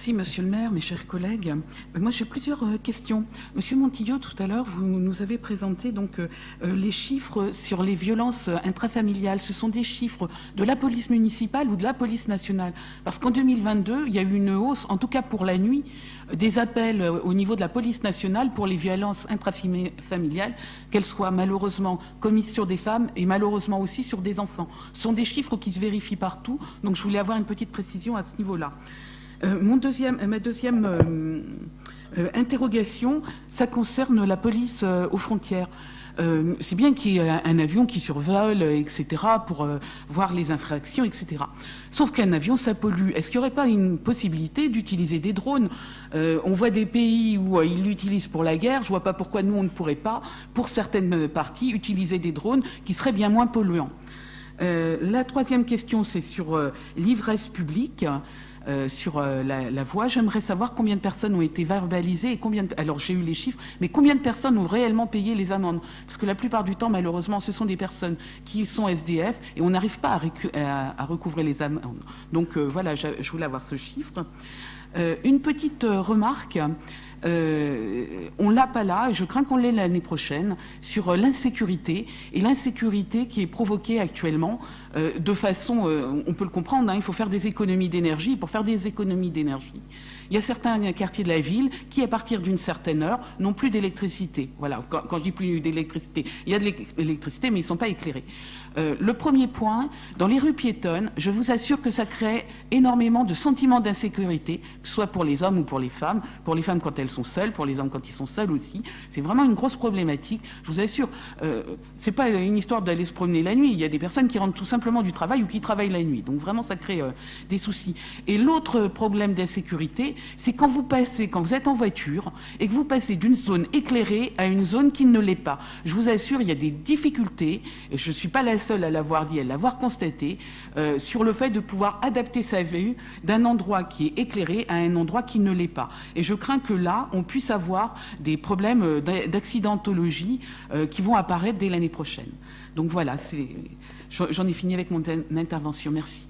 Merci, Monsieur le maire, mes chers collègues. Moi, j'ai plusieurs questions. Monsieur Montillot, tout à l'heure, vous nous avez présenté donc les chiffres sur les violences intrafamiliales. Ce sont des chiffres de la police municipale ou de la police nationale? Parce qu'en 2022, il y a eu une hausse, en tout cas pour la nuit, des appels au niveau de la police nationale pour les violences intrafamiliales, qu'elles soient malheureusement commises sur des femmes et malheureusement aussi sur des enfants. Ce sont des chiffres qui se vérifient partout, donc je voulais avoir une petite précision à ce niveau-là. Ma deuxième interrogation, ça concerne la police aux frontières. C'est bien qu'il y ait un avion qui survole, etc., pour voir les infractions, etc. Sauf qu'un avion, ça pollue. Est-ce qu'il n'y aurait pas une possibilité d'utiliser des drones? On voit des pays où ils l'utilisent pour la guerre. Je ne vois pas pourquoi nous, on ne pourrait pas, pour certaines parties, utiliser des drones qui seraient bien moins polluants. La troisième question, c'est sur l'ivresse publique. Sur la voie. J'aimerais savoir combien de personnes ont été verbalisées et alors j'ai eu les chiffres, mais combien de personnes ont réellement payé les amendes? Parce que la plupart du temps, malheureusement, ce sont des personnes qui sont SDF et on n'arrive pas à recouvrer les amendes. Donc voilà, je voulais avoir ce chiffre. Une petite remarque. On l'a pas là, et je crains qu'on l'ait l'année prochaine, sur l'insécurité, et l'insécurité qui est provoquée actuellement de façon, on peut le comprendre, hein, il faut faire des économies d'énergie. Pour faire des économies d'énergie, il y a certains quartiers de la ville qui, à partir d'une certaine heure, n'ont plus d'électricité. Voilà, quand je dis plus d'électricité, il y a de l'électricité, mais ils ne sont pas éclairés. Le premier point, dans les rues piétonnes, je vous assure que ça crée énormément de sentiments d'insécurité, que ce soit pour les hommes ou pour les femmes quand elles sont seules, pour les hommes quand ils sont seuls aussi. C'est vraiment une grosse problématique. Je vous assure, c'est pas une histoire d'aller se promener la nuit. Il y a des personnes qui rentrent tout simplement du travail ou qui travaillent la nuit. Donc vraiment, ça crée des soucis. Et l'autre problème d'insécurité, c'est quand vous êtes en voiture et que vous passez d'une zone éclairée à une zone qui ne l'est pas. Je vous assure, il y a des difficultés, et je ne suis pas la seule à l'avoir dit, à l'avoir constaté, sur le fait de pouvoir adapter sa vue d'un endroit qui est éclairé à un endroit qui ne l'est pas. Et je crains que là, on puisse avoir des problèmes d'accidentologie qui vont apparaître dès l'année prochaine. Donc voilà, j'en ai fini avec mon intervention. Merci.